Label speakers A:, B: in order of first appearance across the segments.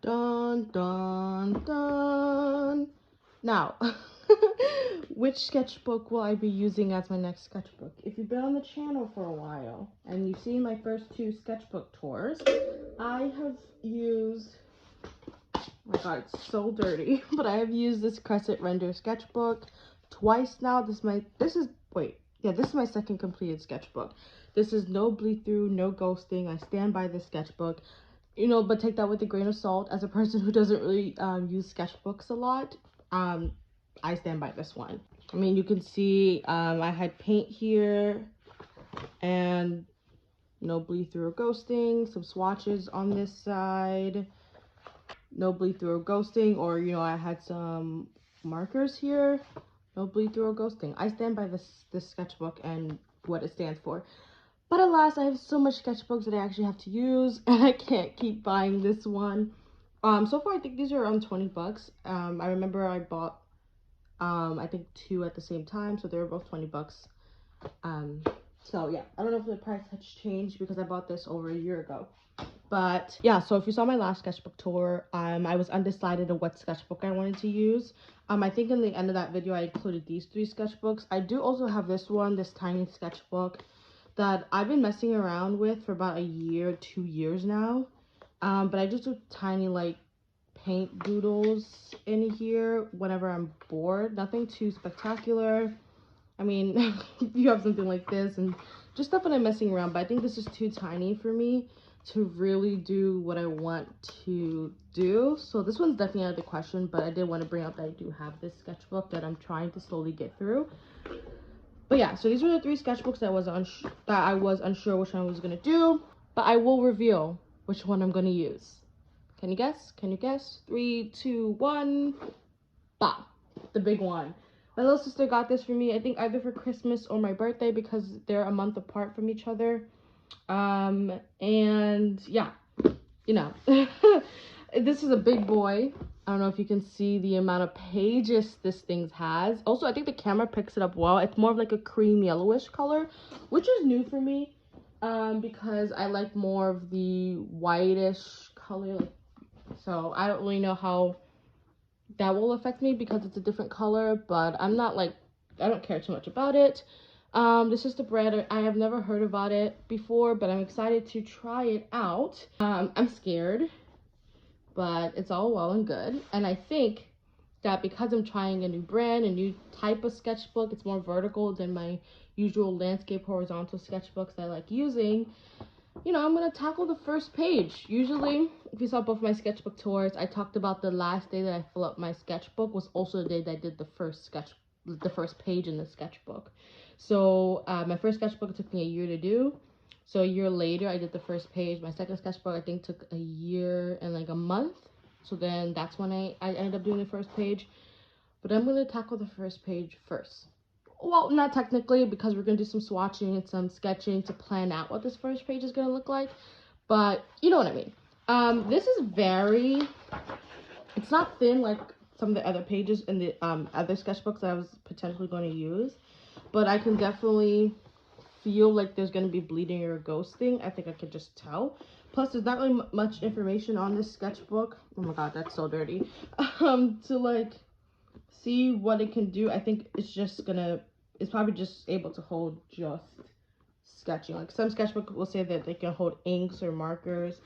A: Dun, dun, dun. Now, which sketchbook will I be using as my next sketchbook? If you've been on the channel for a while and you've seen my first two sketchbook tours, I have used, oh my god, it's so dirty, but I have used this Crescent Render sketchbook twice now. This is my second completed sketchbook. This is no bleed through, no ghosting. I stand by this sketchbook. But take that with a grain of salt. As a person who doesn't really use sketchbooks a lot, I stand by this one. I mean, you can see I had paint here and no bleed through or ghosting. Some swatches on this side, no bleed through or ghosting. Or I had some markers here, no bleed through or ghosting. I stand by this sketchbook and what it stands for. But alas, I have so much sketchbooks that I actually have to use, and I can't keep buying this one. So far, I think these are around 20 bucks. I remember I bought, I think two at the same time, so they were both 20 bucks. So yeah, I don't know if the price has changed because I bought this over a year ago. But yeah, so if you saw my last sketchbook tour, I was undecided on what sketchbook I wanted to use. I think in the end of that video, I included these three sketchbooks. I do also have this one, this tiny sketchbook that I've been messing around with for about a year, 2 years now. But I just do tiny like paint doodles in here whenever I'm bored. Nothing too spectacular. I mean, you have something like this and just stuff that I'm messing around, but I think this is too tiny for me to really do what I want to do. So this one's definitely out of the question, but I did want to bring up that I do have this sketchbook that I'm trying to slowly get through. But yeah, so these were the three sketchbooks that I was unsure which one I was gonna do, but I will reveal which one I'm gonna use. Can you guess? Can you guess? 3, 2, 1. Bah, the big one. My little sister got this for me, I think either for Christmas or my birthday because they're a month apart from each other. And yeah, this is a big boy. I don't know if you can see the amount of pages this thing has. Also, I think the camera picks it up well. It's more of like a cream yellowish color, which is new for me, because I like more of the whitish color. So I don't really know how that will affect me because it's a different color, but I don't care too much about it. This is the bread. I have never heard about it before, but I'm excited to try it out. I'm scared, but it's all well and good. And I think that because I'm trying a new brand, a new type of sketchbook, it's more vertical than my usual landscape horizontal sketchbooks that I like using. I'm going to tackle the first page. Usually, if you saw both my sketchbook tours, I talked about the last day that I fill up my sketchbook was also the day that I did the first page in the sketchbook. So my first sketchbook took me a year to do. So a year later, I did the first page. My second sketchbook, I think, took a year and like a month. So then that's when I ended up doing the first page. But I'm going to tackle the first page first. Well, not technically, because we're going to do some swatching and some sketching to plan out what this first page is going to look like. But you know what I mean. This is it's not thin like some of the other pages in the other sketchbooks that I was potentially going to use. But I can definitely feel like there's going to be bleeding or ghosting. I think I can just tell. Plus, there's not really much information on this sketchbook. Oh my god, that's so dirty. To like see what it can do. I think it's probably just able to hold just sketching. Like some sketchbook will say that they can hold inks or markers,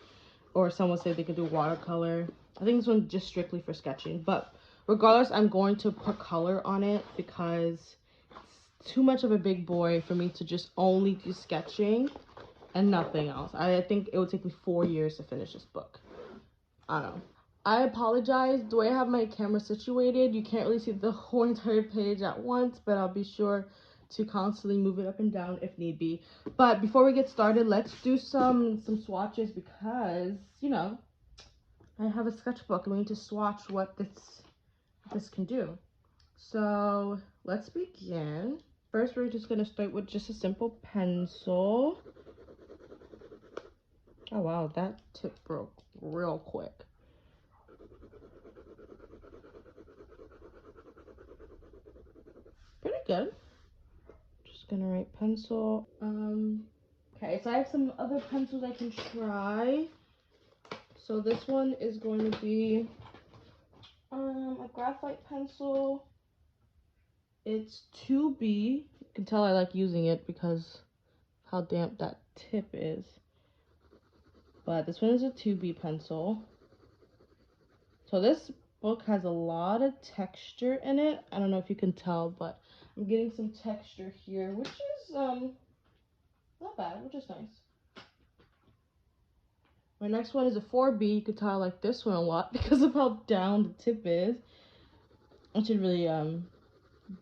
A: or some will say they can do watercolor. I think this one's just strictly for sketching, but regardless, I'm going to put color on it because it's too much of a big boy for me to just only do sketching and nothing else. I think it would take me 4 years to finish this book. I don't know. I apologize. The way I have my camera situated, you can't really see the whole entire page at once, but I'll be sure to constantly move it up and down if need be. But before we get started, let's do some swatches because, I have a sketchbook and we need to swatch what this can do. So let's begin. First, we're just going to start with just a simple pencil. Oh wow, that tip broke real quick. Pretty good. Just gonna write pencil. Okay, so I have some other pencils I can try. So this one is going to be a graphite pencil. It's 2B. You can tell I like using it because how damp that tip is. But this one is a 2B pencil. So this book has a lot of texture in it. I don't know if you can tell, but I'm getting some texture here, which is not bad, which is nice. My next one is a 4B. You can tell I like this one a lot because of how down the tip is. I should really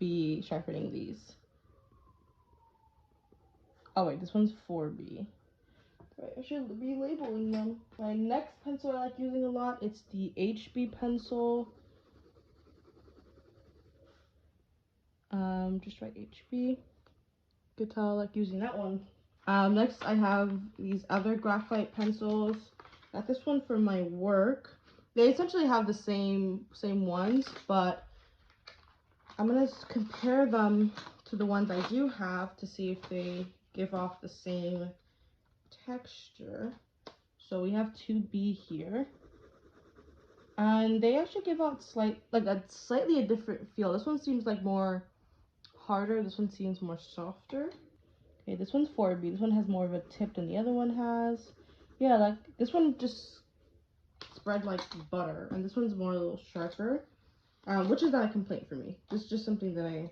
A: be sharpening these. Oh wait, this one's 4B. Right, I should be labeling them. My next pencil I like using a lot, it's the HB pencil. Just write HB. Good tell I like using that one. Next I have these other graphite pencils. Got this one for my work. They essentially have the same ones, but I'm gonna compare them to the ones I do have to see if they give off the same texture. So we have 2B here, and they actually give out slightly a different feel. This one seems like more harder. This one seems more softer. Okay, this one's 4B. This one has more of a tip than the other one has. Yeah, like this one just spread like butter, and this one's more a little sharper, which is not a complaint for me. This is just something that I'm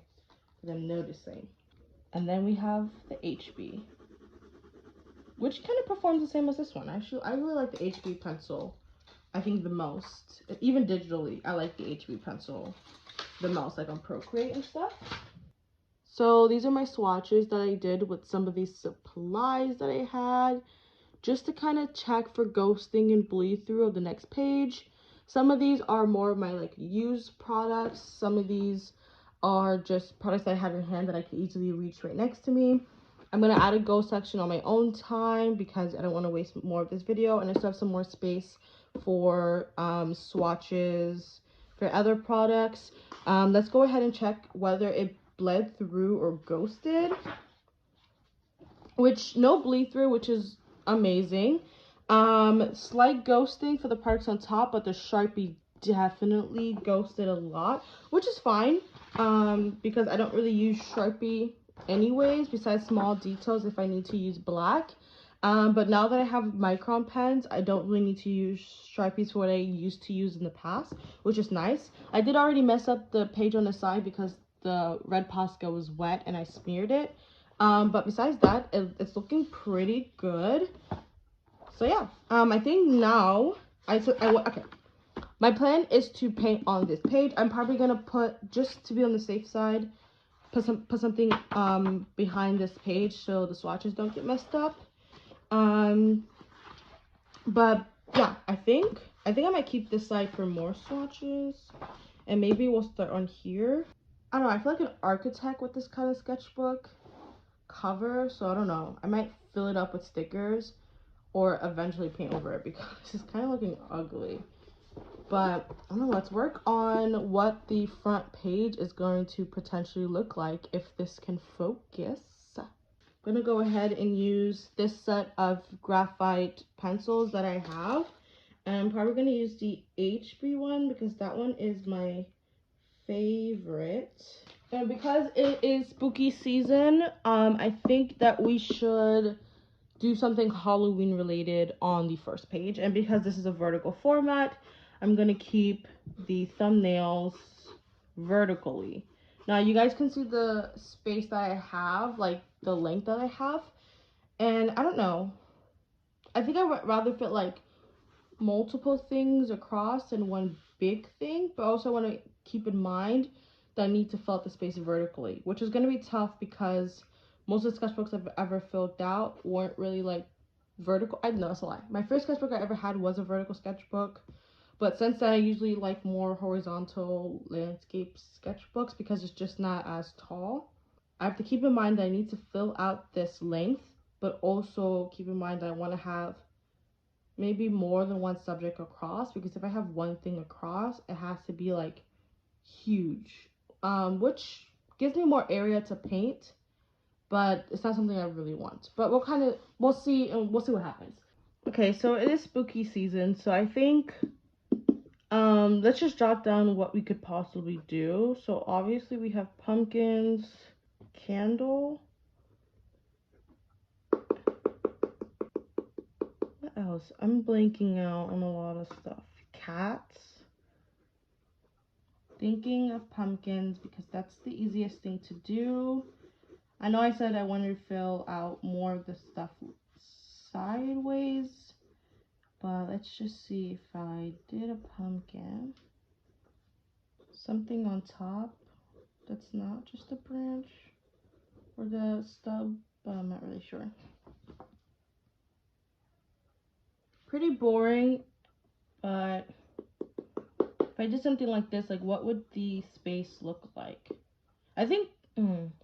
A: noticing. And then we have the HB, which kind of performs the same as this one. Actually, I really like the HB pencil. I think the most, even digitally, I like the HB pencil the most, like on Procreate and stuff. So these are my swatches that I did with some of these supplies that I had, just to kind of check for ghosting and bleed through of the next page. Some of these are more of my like used products. Some of these are just products that I have in hand that I can easily reach right next to me. I'm going to add a ghost section on my own time because I don't want to waste more of this video, and I still have some more space for swatches for other products. Let's go ahead and check whether it bled through or ghosted, which no bleed through, which is amazing. Slight ghosting for the parts on top, but the Sharpie definitely ghosted a lot, which is fine, because I don't really use Sharpie anyways, besides small details if I need to use black. But now that I have micron pens, I don't really need to use Sharpies for what I used to use in the past, which is nice. I did already mess up the page on the side because the red Posca was wet and I smeared it. But besides that, it's looking pretty good. So yeah, I think now okay. My plan is to paint on this page. I'm probably gonna put, just to be on the safe side, put something behind this page so the swatches don't get messed up. But yeah, I think I might keep this side for more swatches, and maybe we'll start on here. I don't know, I feel like an architect with this kind of sketchbook cover, so I don't know, I might fill it up with stickers or eventually paint over it because it's kind of looking ugly. But I don't know, let's work on what the front page is going to potentially look like if this can focus. I'm gonna go ahead and use this set of graphite pencils that I have, and I'm probably gonna use the HB one because that one is my favorite. And because it is spooky season, I think that we should do something Halloween related on the first page. And because this is a vertical format, I'm gonna keep the thumbnails vertically. Now you guys can see the space that I have, like the length that I have, and I don't know, I think I would rather fit like multiple things across in one big thing, but also want to keep in mind that I need to fill out the space vertically, which is going to be tough because most of the sketchbooks I've ever filled out weren't really like vertical. I know that's a lie. My first sketchbook I ever had was a vertical sketchbook, but since then I usually like more horizontal landscape sketchbooks because it's just not as tall. I have to keep in mind that I need to fill out this length, but also keep in mind that I want to have maybe more than one subject across, because if I have one thing across, it has to be like huge, which gives me more area to paint, but it's not something I really want. But we'll see, and we'll see what happens. Okay, so it is spooky season, so I think let's just jot down what we could possibly do. So obviously we have pumpkins, candle. What else? I'm blanking out on a lot of stuff. Cats. Thinking of pumpkins because that's the easiest thing to do. I know I said I wanted to fill out more of the stuff sideways, but let's just see if I did a pumpkin. Something on top that's not just a branch or the stub, but I'm not really sure. Pretty boring, but if I did something like this, like what would the space look like? I think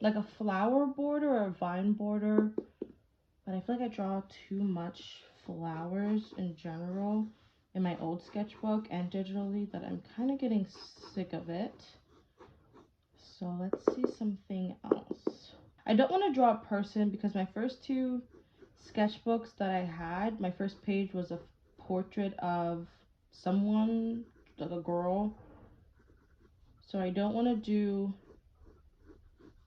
A: like a flower border or a vine border, but I feel like I draw too much flowers in general in my old sketchbook and digitally that I'm kind of getting sick of it. So let's see something else. I don't want to draw a person because my first two sketchbooks that I had, my first page was a portrait of someone, like a girl. So I don't want to do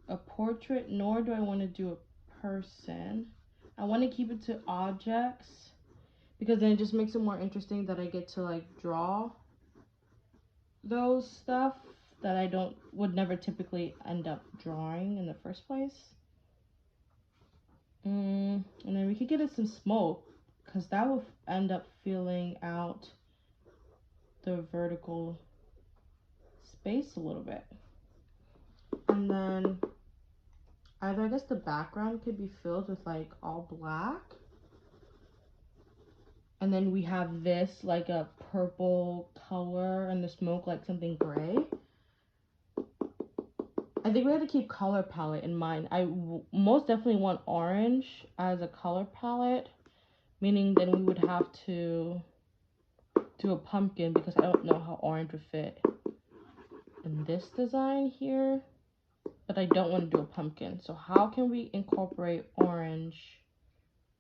A: a portrait, nor do I want to do a person. I want to keep it to objects because then it just makes it more interesting that I get to like draw those stuff that I would never typically end up drawing in the first place. And then we could get it some smoke because that will end up filling out the vertical space a little bit. And then either I guess the background could be filled with like all black. And then we have this like a purple color and the smoke like something gray. I think we have to keep color palette in mind. I most definitely want orange as a color palette, meaning then we would have to do a pumpkin because I don't know how orange would fit in this design here, but I don't want to do a pumpkin. So how can we incorporate orange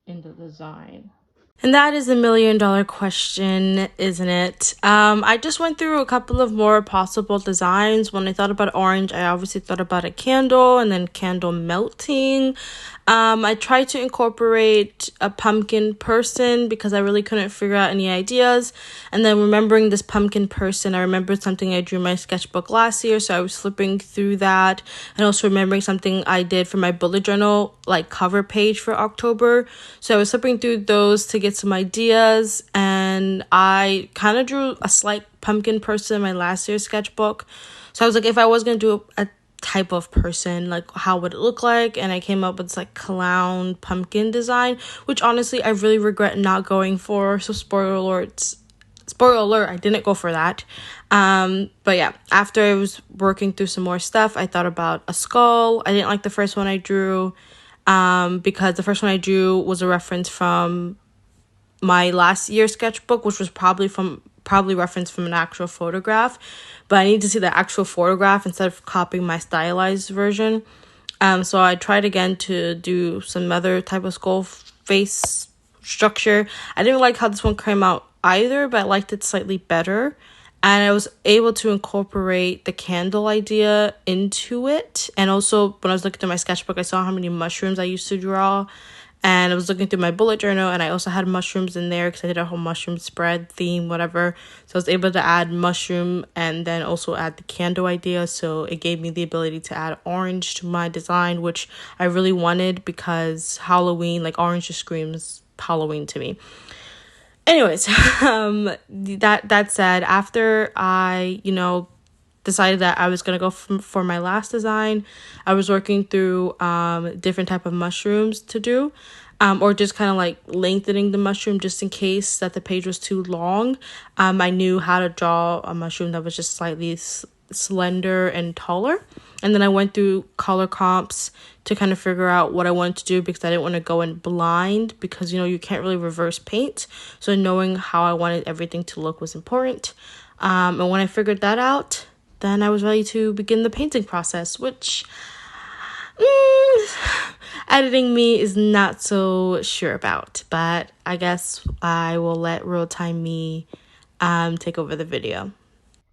A: in the design? And that is $1,000,000 question, isn't it? I just went through a couple of more possible designs. When I thought about orange, I obviously thought about a candle and then candle melting. I tried to incorporate a pumpkin person because I really couldn't figure out any ideas. And then remembering this pumpkin person, I remembered something I drew in my sketchbook last year. So I was flipping through that and also remembering something I did for my bullet journal, like cover page for October. So I was flipping through those to get some ideas. And I kind of drew a slight pumpkin person in my last year's sketchbook. So I was like, if I was going to do a type of person, like how would it look like? And I came up with this like clown pumpkin design, which honestly I really regret not going for. So spoiler alert, I didn't go for that. But yeah, after I was working through some more stuff, I thought about a skull. I didn't like the first one I drew because the first one I drew was a reference from my last year's sketchbook, which was probably referenced from an actual photograph, but I need to see the actual photograph instead of copying my stylized version. So I tried again to do some other type of skull face structure. I didn't like how this one came out either, but I liked it slightly better. And I was able to incorporate the candle idea into it. And also, when I was looking through my sketchbook, I saw how many mushrooms I used to draw. And I was looking through my bullet journal, and I also had mushrooms in there because I did a whole mushroom spread theme, whatever. So I was able to add mushroom and then also add the candle idea. So it gave me the ability to add orange to my design, which I really wanted because Halloween, like orange just screams Halloween to me. Anyways, that said, after I, decided that I was going to go for my last design, I was working through different type of mushrooms to do, or just kind of like lengthening the mushroom just in case that the page was too long. I knew how to draw a mushroom that was just slightly slender and taller. And then I went through color comps to kind of figure out what I wanted to do because I didn't want to go in blind because, you can't really reverse paint. So knowing how I wanted everything to look was important. And when I figured that out, then I was ready to begin the painting process, which editing me is not so sure about, but I guess I will let real time me take over the video.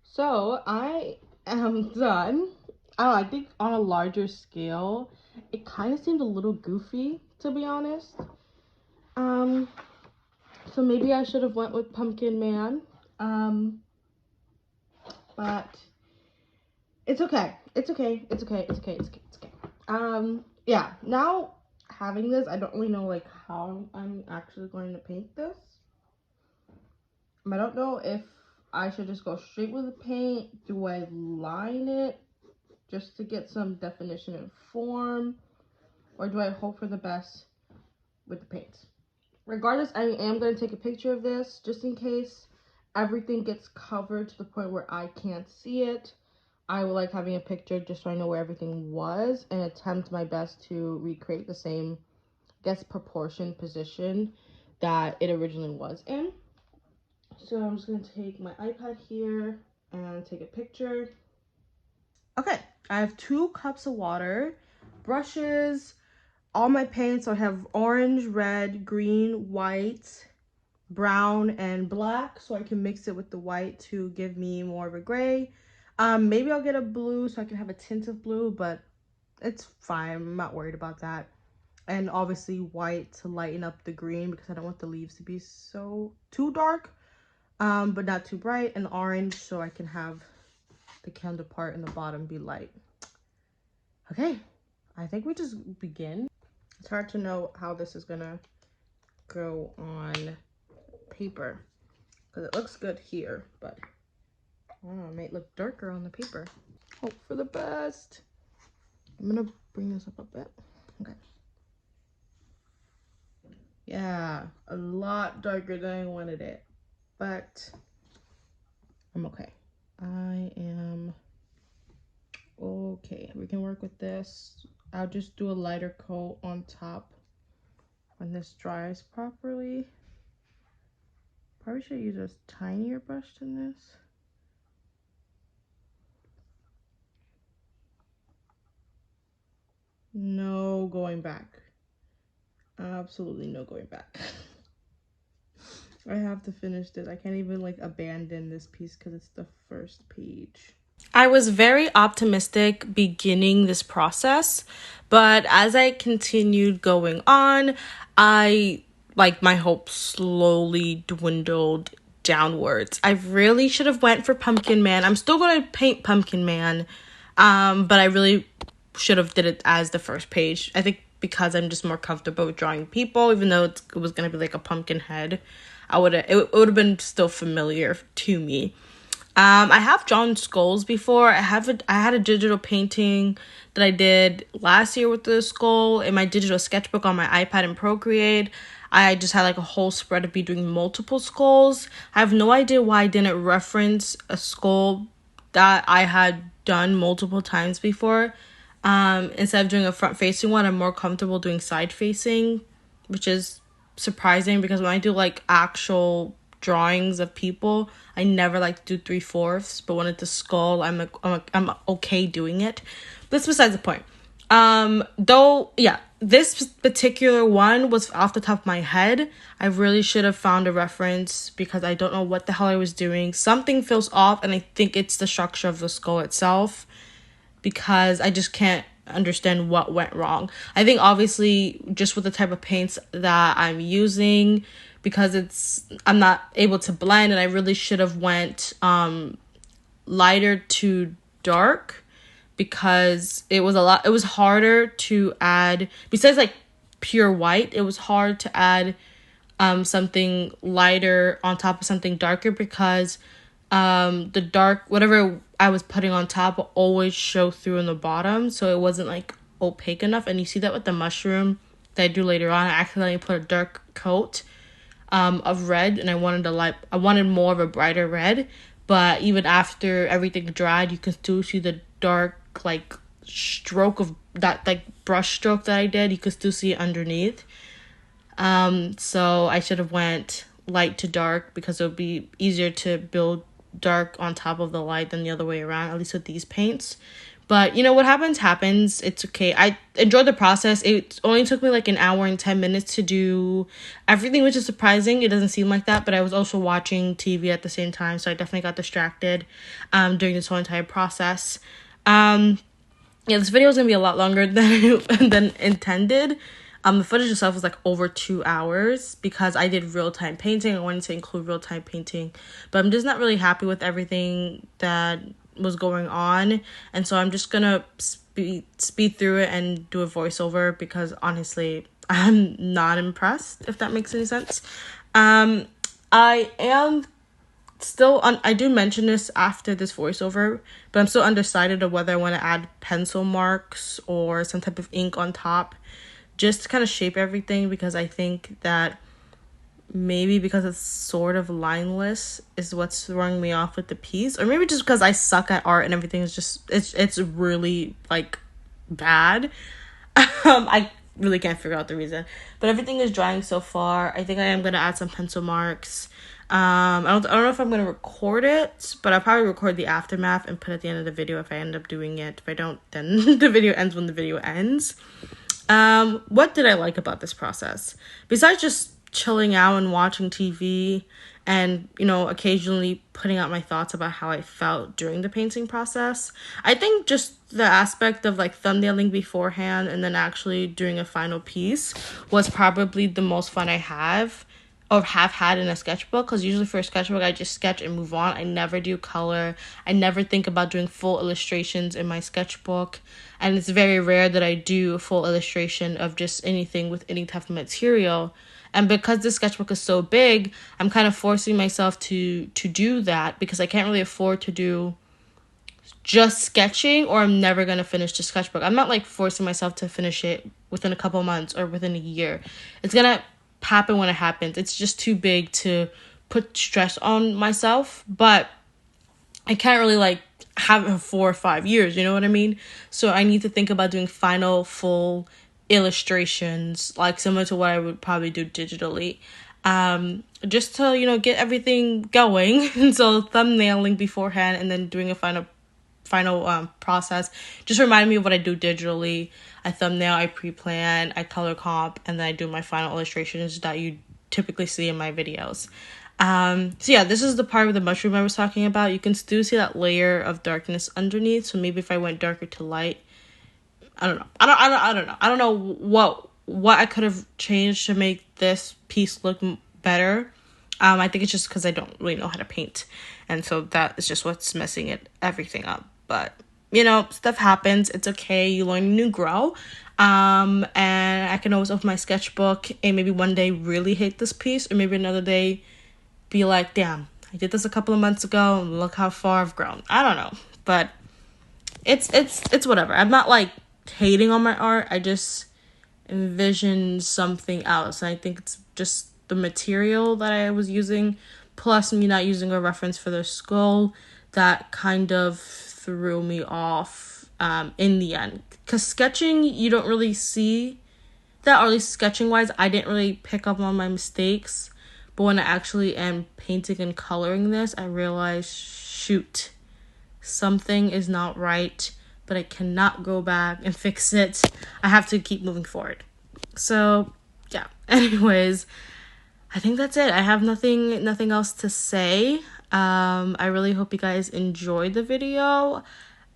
A: So I am done. I think on a larger scale, it kind of seemed a little goofy, to be honest. So maybe I should have went with Pumpkin Man. But it's okay. It's okay. It's okay. It's okay. It's okay. It's okay. Yeah. Now having this, I don't really know like how I'm actually going to paint this. I don't know if I should just go straight with the paint. Do I line it just to get some definition and form, or do I hope for the best with the paints? Regardless, I am going to take a picture of this just in case everything gets covered to the point where I can't see it. I would like having a picture just so I know where everything was and attempt my best to recreate the same, I guess, proportion position that it originally was in. So I'm just going to take my iPad here and take a picture. Okay, I have 2 cups of water, brushes, all my paints. So I have orange, red, green, white, brown, and black, so I can mix it with the white to give me more of a gray. Maybe I'll get a blue so I can have a tint of blue, but it's fine. I'm not worried about that. And obviously white to lighten up the green because I don't want the leaves to be so too dark, but not too bright, and orange so I can have the candle part in the bottom be light. Okay, I think we just begin. It's hard to know how this is gonna go on paper because it looks good here, but I don't know, it might look darker on the paper. Hope for the best. I'm gonna bring this up a bit. Okay. Yeah, a lot darker than I wanted it, but I'm okay. I am okay. We can work with this. I'll just do a lighter coat on top when this dries properly. Probably should use a tinier brush than this. No going back. Absolutely no going back. I have to finish this. I can't even like abandon this piece because it's the first page. I was very optimistic beginning this process, but as I continued going on, my hope slowly dwindled downwards. I really should have went for Pumpkin Man. I'm still going to paint Pumpkin Man, but I really should have did it as the first page. I think because I'm just more comfortable with drawing people, even though it was going to be like a pumpkin head, it would have been still familiar to me. I have drawn skulls before. I had a digital painting that I did last year with the skull in my digital sketchbook on my iPad in Procreate. I just had like a whole spread of me doing multiple skulls. I have no idea why I didn't reference a skull that I had done multiple times before. Instead of doing a front-facing one, I'm more comfortable doing side-facing, which is surprising because when I do like actual drawings of people, I never like to do 3/4, but when it's a skull, I'm okay doing it. But that's besides the point. Though, yeah, this particular one was off the top of my head. I really should have found a reference because I don't know what the hell I was doing. Something feels off, and I think it's the structure of the skull itself because I just can't understand what went wrong. I think obviously just with the type of paints that I'm using, because I'm not able to blend, and I really should have went lighter to dark because it was harder to add, besides like pure white, it was hard to add something lighter on top of something darker because the dark, whatever I was putting on top will always show through in the bottom, so it wasn't like opaque enough. And you see that with the mushroom that I do later on. I accidentally put a dark coat of red, and I wanted more of a brighter red, but even after everything dried, you can still see the dark like stroke of that, like brush stroke that I did. You could still see it underneath. So I should have went light to dark because it would be easier to build dark on top of the light than the other way around, at least with these paints. But, you know, what happens. It's okay. I enjoyed the process. It only took me like an hour and 10 minutes to do everything, which is surprising. It doesn't seem like that, but I was also watching TV at the same time, so I definitely got distracted during this whole entire process. Yeah, this video is going to be a lot longer than intended. The footage itself was like over 2 hours because I did real-time painting. I wanted to include real-time painting, but I'm just not really happy with everything that was going on, and so I'm just gonna speed through it and do a voiceover because honestly I'm not impressed, if that makes any sense. I am still I do mention this after this voiceover, but I'm still undecided of whether I want to add pencil marks or some type of ink on top just to kind of shape everything, because I think that maybe because it's sort of lineless is what's throwing me off with the piece, or maybe just because I suck at art and everything is just it's really like bad. I really can't figure out the reason, but everything is drying so far. I think I am gonna add some pencil marks. I don't know if I'm gonna record it, but I'll probably record the aftermath and put it at the end of the video if I end up doing it. If I don't, then the video ends when the video ends. What did I like about this process besides just chilling out and watching TV and, you know, occasionally putting out my thoughts about how I felt during the painting process? I think just the aspect of like thumbnailing beforehand and then actually doing a final piece was probably the most fun I have had in a sketchbook, because usually for a sketchbook I just sketch and move on. I never do color. I never think about doing full illustrations in my sketchbook, and it's very rare that I do a full illustration of just anything with any type of material. And because the sketchbook is so big, I'm kind of forcing myself to do that, because I can't really afford to do just sketching or I'm never going to finish the sketchbook. I'm not like forcing myself to finish it within a couple months or within a year. It's going to happen when it happens. It's just too big to put stress on myself, but I can't really like have it 4 or 5 years, you know what I mean? So I need to think about doing final full illustrations, like similar to what I would probably do digitally, just to, you know, get everything going. And so thumbnailing beforehand and then doing a final process just reminded me of what I do digitally. I thumbnail, I pre-plan, I color comp, and then I do my final illustrations that you typically see in my videos. So yeah, this is the part of the mushroom I was talking about. You can still see that layer of darkness underneath, so maybe if I went darker to light, I don't know. I don't know what I could have changed to make this piece look better. I think it's just because I don't really know how to paint, and so that is just what's messing everything up. But, you know, stuff happens. It's okay. You learn and you grow. And I can always open my sketchbook and maybe one day really hate this piece, or maybe another day be like, damn, I did this a couple of months ago and look how far I've grown. I don't know, but it's whatever. I'm not like hating on my art. I just envision something else. And I think it's just the material that I was using, plus me not using a reference for the skull, that kind of threw me off in the end. Because sketching, you don't really see that, or at least sketching wise, I didn't really pick up on my mistakes. But when I actually am painting and coloring this, I realized, shoot, something is not right, but I cannot go back and fix it. I have to keep moving forward. So yeah, anyways, I think that's it. I have nothing else to say. I really hope you guys enjoyed the video.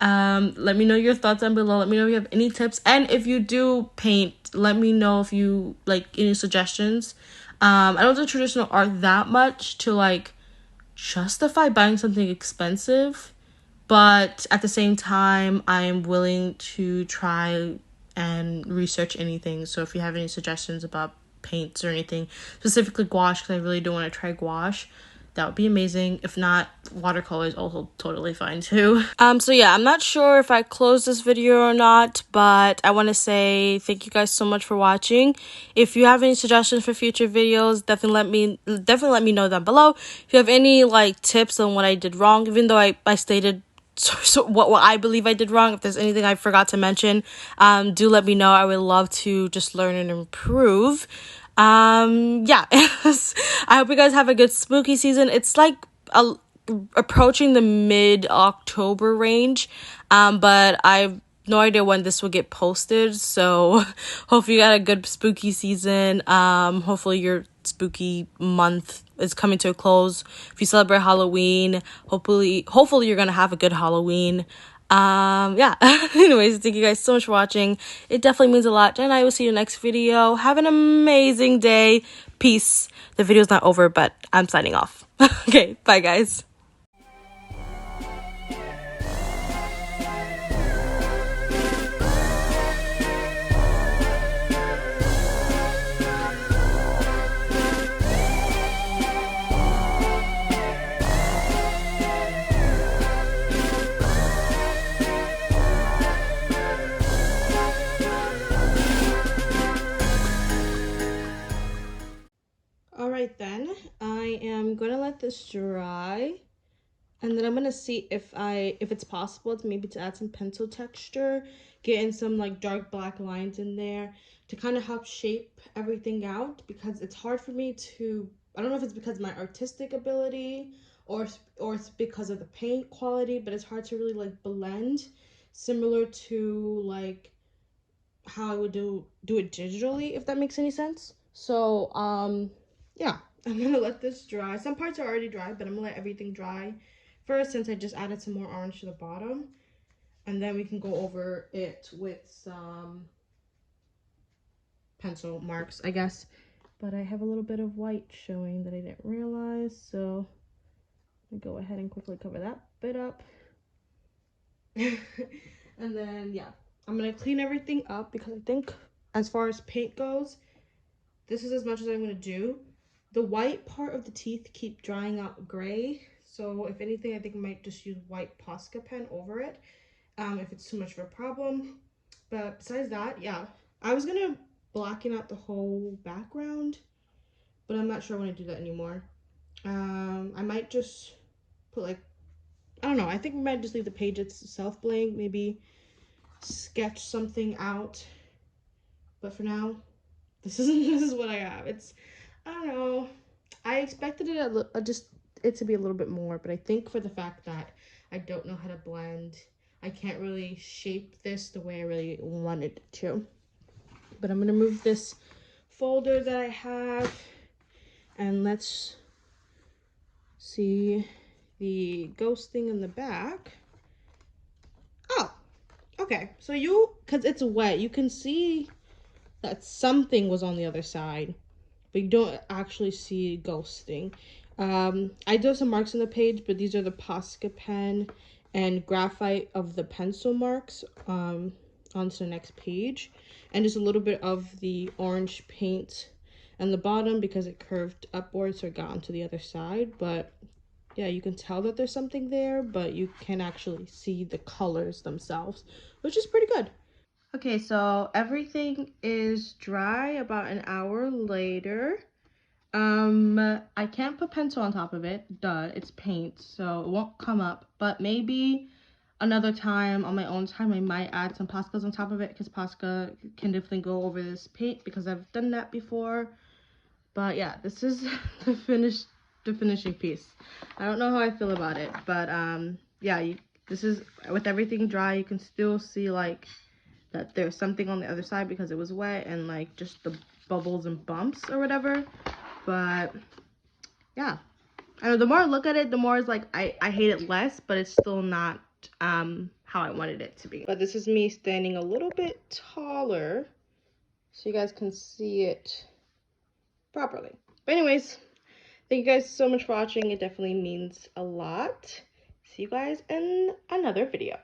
A: Let me know your thoughts down below. Let me know if you have any tips, and if you do paint, let me know if you like any suggestions. I don't do traditional art that much to like justify buying something expensive, but at the same time I am willing to try and research anything. So if you have any suggestions about paints or anything, specifically gouache, because I really do want to try gouache, that would be amazing. If not, watercolor is also totally fine too. So yeah, I'm not sure if I closed this video or not, but I want to say thank you guys so much for watching. If you have any suggestions for future videos, definitely let me know down below. If you have any like tips on what I did wrong, even though I stated so what I believe I did wrong, if there's anything I forgot to mention, do let me know. I would love to just learn and improve. Yeah. I hope you guys have a good spooky season. It's like
B: approaching the mid-October range, but I've no idea when this will get posted, so hopefully you got a good spooky season. Hopefully your spooky month is coming to a close. If you celebrate Halloween, hopefully you're gonna have a good Halloween. Yeah. Anyways, thank you guys so much for watching. It definitely means a lot, and I will see you next video. Have an amazing day. Peace. The video's not over, but I'm signing off. Okay, bye guys.
A: Alright then, I am gonna let this dry, and then I'm gonna see if it's possible to maybe to add some pencil texture, get in some like dark black lines in there to kind of help shape everything out, because it's hard for me to, I don't know if it's because of my artistic ability or it's because of the paint quality, but it's hard to really like blend similar to like how I would do it digitally, if that makes any sense. So yeah, I'm gonna let this dry. Some parts are already dry, but I'm gonna let everything dry first, since I just added some more orange to the bottom, and then we can go over it with some pencil marks, I guess. But I have a little bit of white showing that I didn't realize, so I'm gonna go ahead and quickly cover that bit up. And then yeah, I'm gonna clean everything up, because I think as far as paint goes, this is as much as I'm gonna do. The white part of the teeth keep drying out gray, so if anything, I think I might just use white Posca pen over it, if it's too much of a problem. But besides that, yeah, I was gonna blacken out the whole background, but I'm not sure I want to do that anymore. I might just put like, I don't know, I think we might just leave the page itself blank, maybe sketch something out. But for now, this is what I have. It's, I don't know, I expected it to be a little bit more, but I think for the fact that I don't know how to blend, I can't really shape this the way I really wanted to. But I'm gonna move this folder that I have, and let's see the ghost thing in the back. Oh, okay. So because it's wet, you can see that something was on the other side, but you don't actually see ghosting. I do have some marks on the page, but these are the Posca pen and graphite of the pencil marks onto the next page, and just a little bit of the orange paint on the bottom because it curved upwards, so it got onto the other side. But yeah, you can tell that there's something there, but you can actually see the colors themselves, which is pretty good. Okay, so everything is dry about an hour later. I can't put pencil on top of it, duh, it's paint, so it won't come up, but maybe another time on my own time I might add some Poscas on top of it, because Posca can definitely go over this paint because I've done that before. But yeah, this is the finishing piece. I don't know how I feel about it, but yeah, this is, with everything dry, you can still see like that there's something on the other side because it was wet, and like just the bubbles and bumps or whatever. But yeah, I know the more I look at it, the more it's like I hate it less, but it's still not how I wanted it to be. But this is me standing a little bit taller so you guys can see it properly. But anyways, thank you guys so much for watching. It definitely means a lot. See you guys in another video.